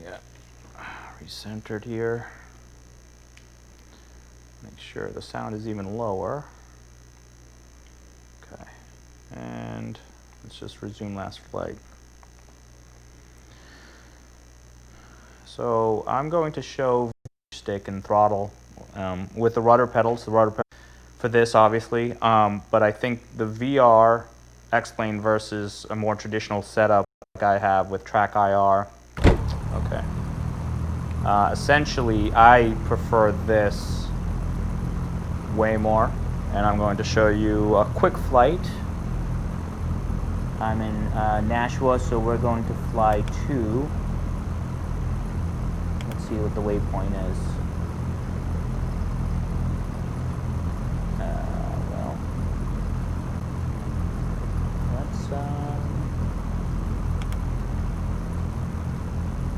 Get recentered here. Make sure the sound is even lower. Okay, and let's just resume last flight. So I'm going to show stick and throttle with the rudder pedals. For this, obviously, but I think the VR X-Plane versus a more traditional setup like I have with track IR. Okay. Essentially, I prefer this way more, and I'm going to show you a quick flight. I'm in Nashua, so we're going to fly to, let's see what the waypoint is.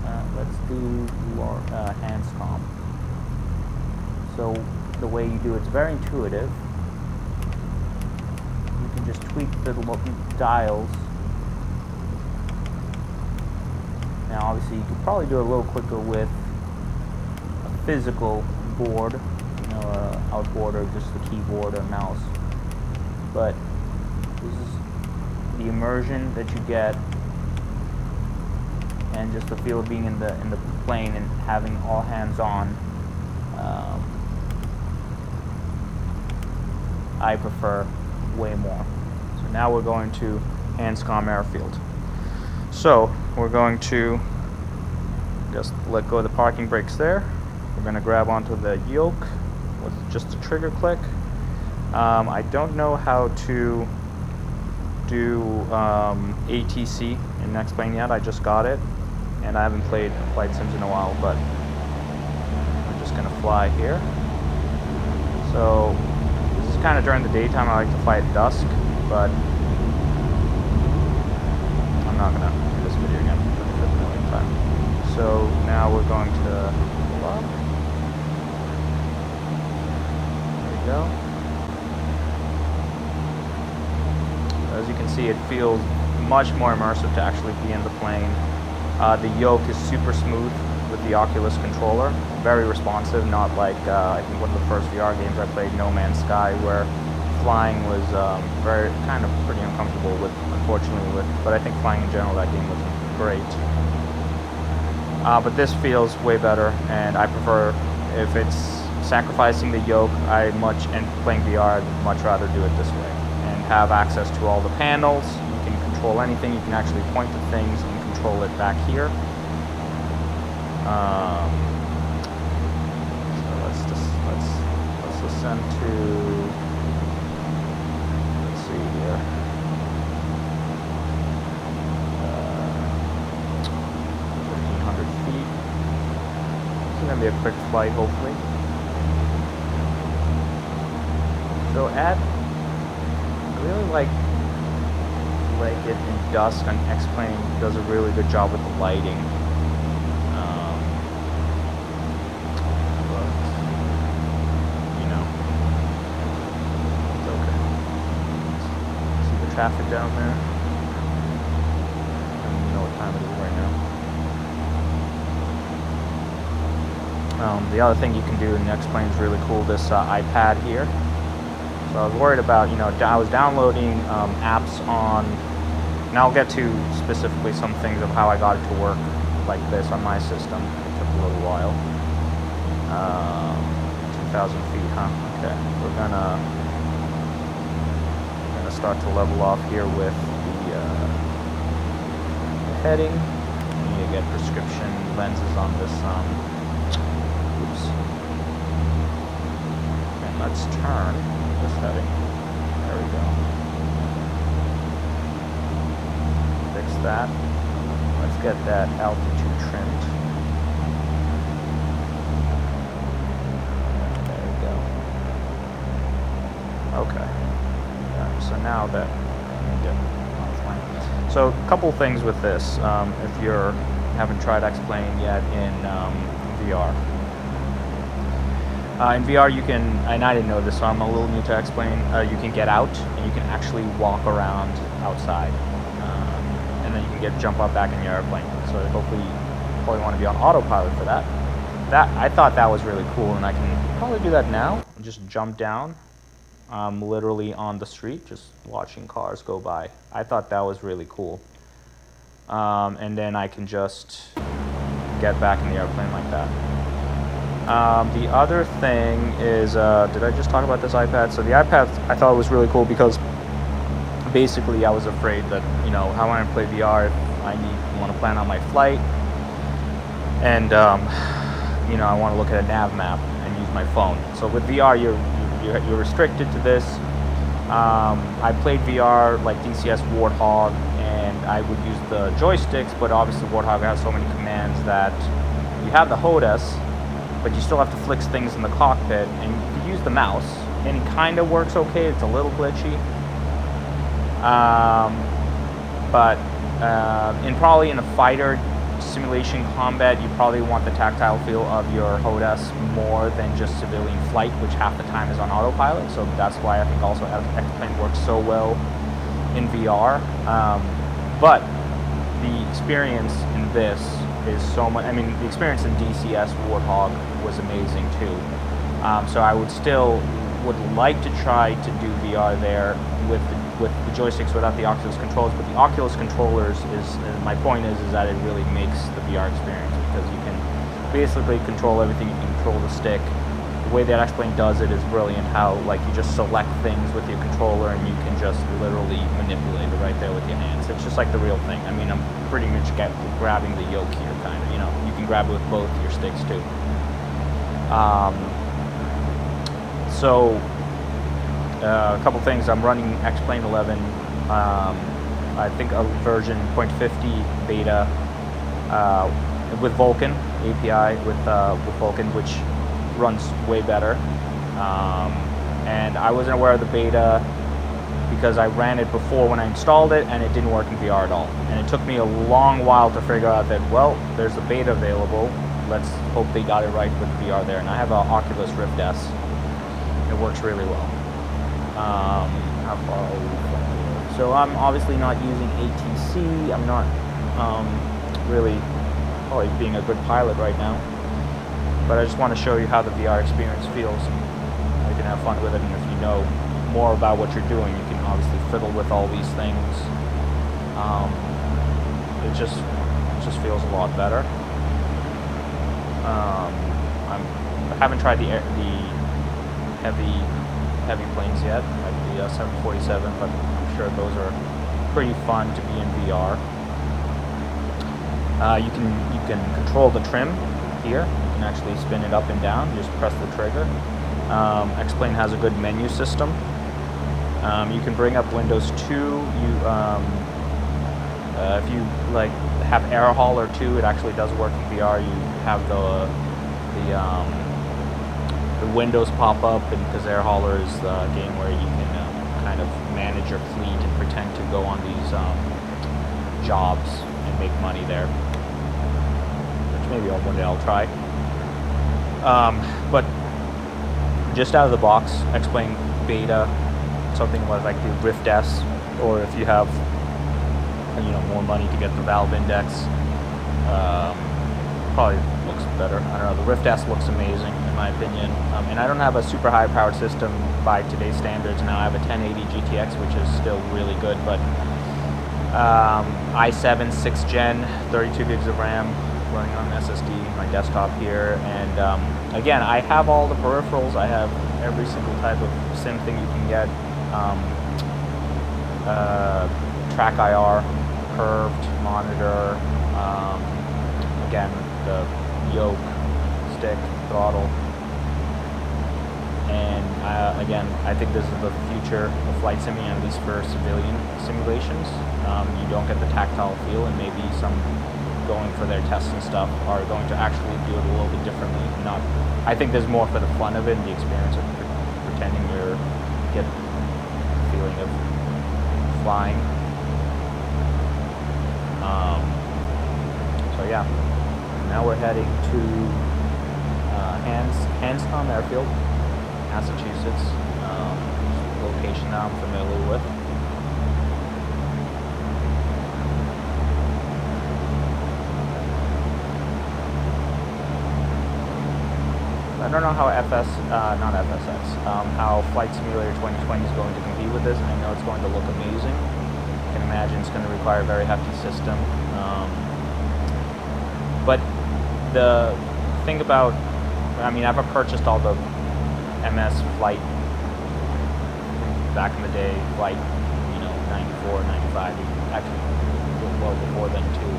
Well, let's do Hanscom. So the way you do it's very intuitive. You can just tweak the dials. Now obviously you could probably do it a little quicker with a physical board, you know, a outboard or just the keyboard or mouse. But this is the immersion that you get, and just the feel of being in the plane and having all hands on. I prefer way more. So now we're going to Hanscom Airfield. So we're going to just let go of the parking brakes there. We're going to grab onto the yoke with just a trigger click. I don't know how to do ATC in X-Plane yet. I just got it, and I haven't played flight sims in a while, but we're just going to fly here. So this is kind of during the daytime. I like to fly at dusk, but I'm not going to do this video again for the 5th millionth time. So now we're going to pull up. There we go. As you can see, it feels much more immersive to actually be in the plane. The yoke is super smooth with the Oculus controller, very responsive, not like I think one of the first VR games I played, No Man's Sky, where flying was very kind of pretty uncomfortable with, unfortunately, but I think flying in general, that game was great. But this feels way better, and I prefer, if it's sacrificing the yoke, and playing VR, I'd much rather do it this way and have access to all the panels. You can control anything. You can actually point to things and control it back here. So let's ascend to, let's see here, 1,500 feet. It's going to be a quick flight, hopefully. So I really like it in dusk, and X-Plane does a really good job with the lighting. But, you know, it's okay. See the traffic down there? I don't even know what time it is right now. The other thing you can do in X-Plane is really cool, this iPad here. So I was worried about, I was downloading apps on, and I'll get to specifically some things of how I got it to work like this on my system. It took a little while. 2,000 feet, huh? Okay, we're gonna start to level off here with the heading. We need to get prescription lenses on this. Oops. And let's turn this heading. There we go. Fix that. Let's get that altitude trimmed. There we go. Okay. So now that so a couple things with this. If you haven't tried X-Plane yet in VR. In VR, you can, and I didn't know this, so I'm a little new to explain. You can get out and you can actually walk around outside, and then you can jump up back in your airplane. So hopefully, you probably want to be on autopilot for that. I thought that was really cool, and I can probably do that now. Just jump down. I'm literally on the street, just watching cars go by. I thought that was really cool. And then I can just get back in the airplane like that. The other thing is, did I just talk about this iPad? So the iPad, I thought was really cool because basically I was afraid that, you know, how am I going to play VR if I want to plan on my flight, and you know, I want to look at a nav map and use my phone. So with VR, you're restricted to this. I played VR like DCS Warthog, and I would use the joysticks, but obviously Warthog has so many commands that you have the HOTAS, but you still have to flick things in the cockpit, and you can use the mouse, and it kind of works okay. It's a little glitchy. But probably in a fighter simulation combat, you probably want the tactile feel of your HOTAS more than just civilian flight, which half the time is on autopilot. So that's why I think also X-Plane works so well in VR. But the experience in this is so much. I mean, the experience in DCS Warthog was amazing too. So I would like to try to do VR there with the joysticks without the Oculus controls. But the Oculus controllers my point is that it really makes the VR experience, because you can basically control everything. You can control the stick. The way that X-Plane does it is brilliant. How like you just select things with your controller and you can just literally manipulate it right there with your hands. It's just like the real thing. I mean, I'm pretty much grabbing the yoke here, kind of. You know, you can grab it with both your sticks too. A couple things. I'm running X-Plane 11. I think a version 0.50 beta with Vulkan API with Vulkan, which runs way better. And I wasn't aware of the beta because I ran it before when I installed it, and it didn't work in VR at all. And it took me a long while to figure out that, well, there's a beta available. Let's hope they got it right with VR there. And I have an Oculus Rift S. It works really well. How far are we from here? So I'm obviously not using ATC. I'm not really probably being a good pilot right now. But I just want to show you how the VR experience feels. You can have fun with it, and if you know more about what you're doing, you can obviously fiddle with all these things. It just feels a lot better. I haven't tried the heavy planes yet, like the 747, but I'm sure those are pretty fun to be in VR. You can control the trim here. You can actually spin it up and down. Just press the trigger. X-Plane has a good menu system. You can bring up Windows 2. If you like have Air Hauler 2, it actually does work in VR. You have the windows pop up, and because Air Hauler is a game where you can kind of manage your fleet and pretend to go on these jobs and make money there, which maybe one day I'll try. But just out of the box, X-Plane beta, something like the Rift S, or if you have more money to get the Valve Index, probably looks better. I don't know. The Rift S looks amazing in my opinion, and I don't have a super high powered system by today's standards. Now I have a 1080 GTX, which is still really good, but i7 6th gen, 32 gigs of RAM, running on an SSD, my desktop here, and again, I have all the peripherals. I have every single type of sim thing you can get. Track IR, curved monitor, again, the yoke, stick, throttle, and again, I think this is the future of flight simming, at least for civilian simulations. You don't get the tactile feel, and maybe some going for their tests and stuff are going to actually do it a little bit differently. I think there's more for the fun of it and the experience of pretending you get the feeling of flying. So yeah, now we're heading to Hanscom Airfield, Massachusetts, location that I'm familiar with. I don't know how how Flight Simulator 2020 is going to compete with this. I know it's going to look amazing. I can imagine it's going to require a very hefty system. But the thing about, I mean, I've purchased all the MS flight back in the day, flight, 94, 95, actually well before then too.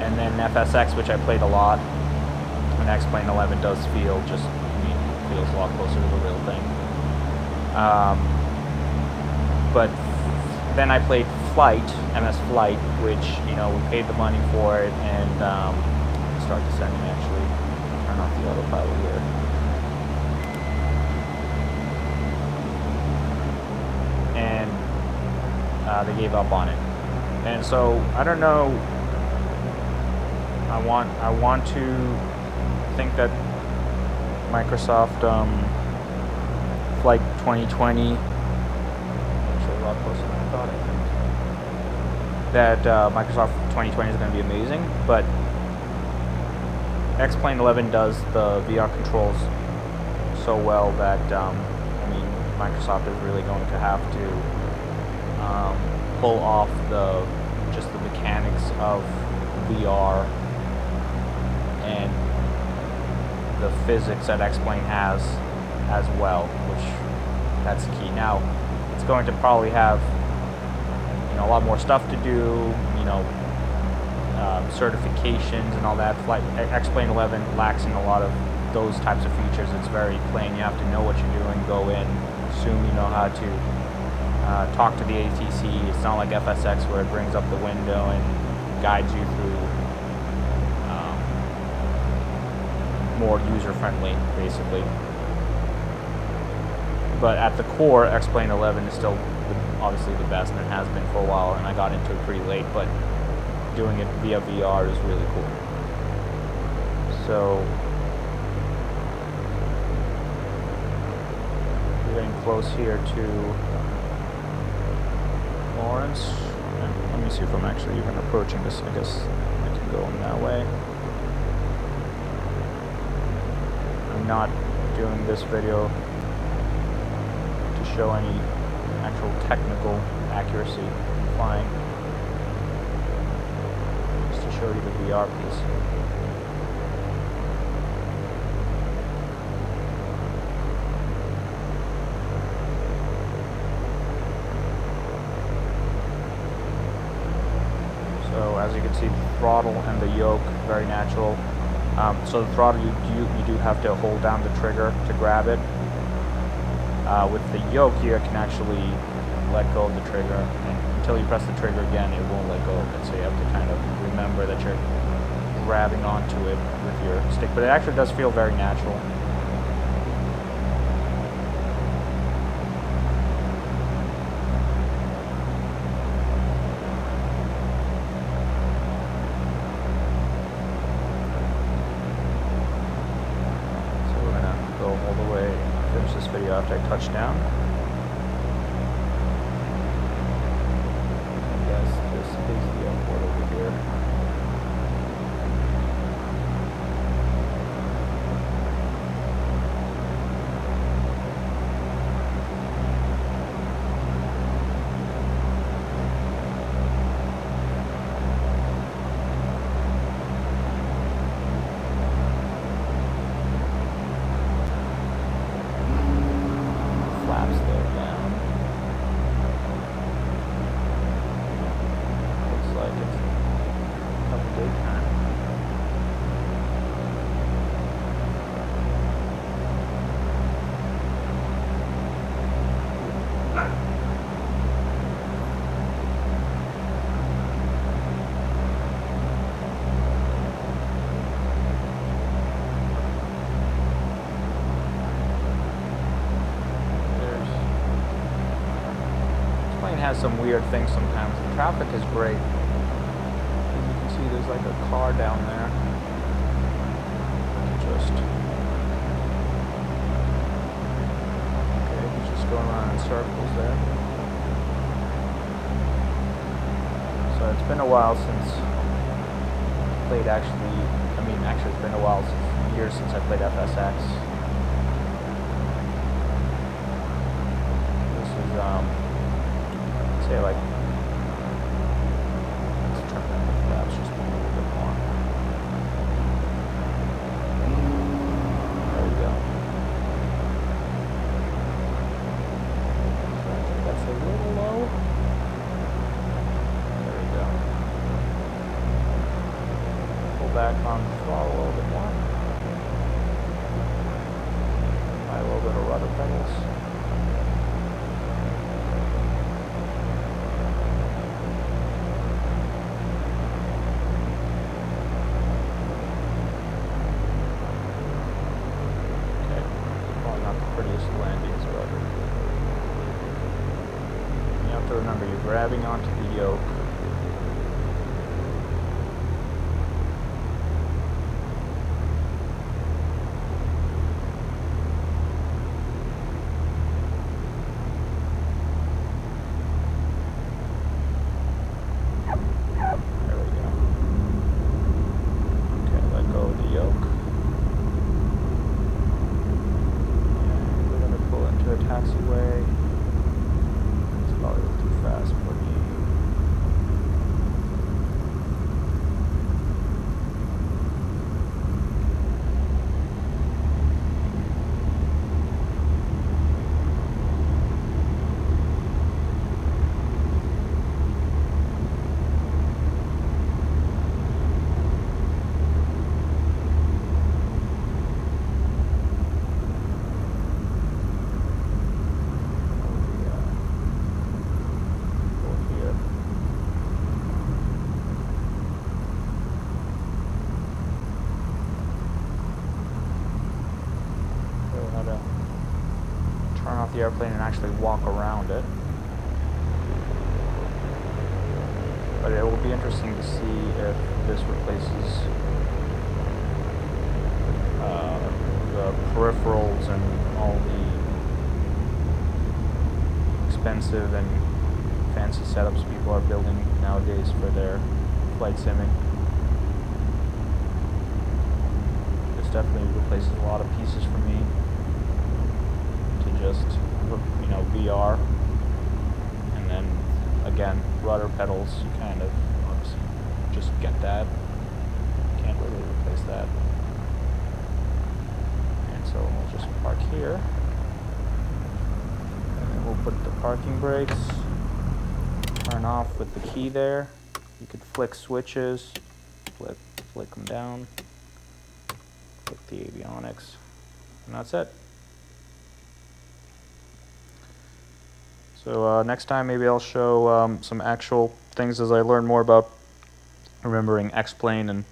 And then FSX, which I played a lot, and X-Plane 11 does feel feels a lot closer to the real thing. But then I played Flight, MS Flight, which, we paid the money for it, and start descending actually. Turn off the autopilot here. And they gave up on it. And so, I don't know, I want to think that Microsoft Flight 2020, actually a lot closer than I thought, I think, that Microsoft 2020 is going to be amazing, but X-Plane 11 does the VR controls so well that, Microsoft is really going to have to pull off the mechanics of VR and the physics that X-Plane has as well, which that's key. Now, it's going to probably have, a lot more stuff to do, certifications and all that. X-Plane 11 lacks in a lot of those types of features. It's very plain. You have to know what you're doing, go in, assume you know how to talk to the ATC. It's not like FSX where it brings up the window and guides you through more user-friendly, basically. But at the core, X-Plane 11 is still obviously the best, and it has been for a while, and I got into it pretty late, but doing it via VR is really cool. So, we're getting close here to Lawrence. And let me see if I'm actually even approaching this. I guess I can go in that way. I'm not doing this video to show any actual technical accuracy in flying, just to show you the VR piece. So as you can see, the throttle and the yoke, very natural. So the throttle, you do have to hold down the trigger to grab it. With the yoke, you can actually let go of the trigger, and until you press the trigger again, it won't let go of it. So you have to kind of remember that you're grabbing onto it with your stick. But it actually does feel very natural. This video after I touch down. Yes, this is the airport over here. Has some weird things sometimes. The traffic is great. As you can see, there's like a car down there. Okay, he's just going around in circles there. So it's been a while since I played actually it's been a while, years since I played FSX. This is, say like, let's turn that flaps just a little bit more. There we go. That's a little low. There we go. Pull back on the throttle a little bit more. Apply a little bit of rudder pedals. Remember, you're grabbing onto the yoke. There we go. Okay, let go of the yoke. And we're going to pull into a taxiway. Probably a little too fast for me. Turn off the airplane and actually walk around it. But it will be interesting to see if this replaces the peripherals and all the expensive and fancy setups people are building nowadays for their flight simming. This definitely replaces a lot of pieces for me. Just, you know, VR, and then again rudder pedals. You kind of obviously just get that. Can't really replace that. And so we'll just park here, and then we'll put the parking brakes. Turn off with the key there. You could flick switches, flick them down, flick the avionics, and that's it. So next time maybe I'll show some actual things as I learn more about remembering X-plane and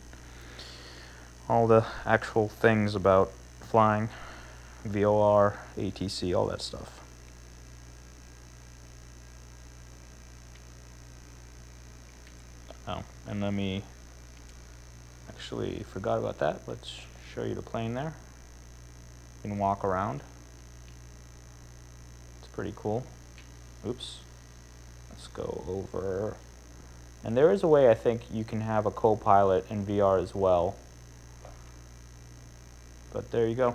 all the actual things about flying, VOR, ATC, all that stuff. Oh, and let me, actually forgot about that. Let's show you the plane there. You can walk around. It's pretty cool. Oops. Let's go over. And there is a way I think you can have a co-pilot in VR as well. But there you go.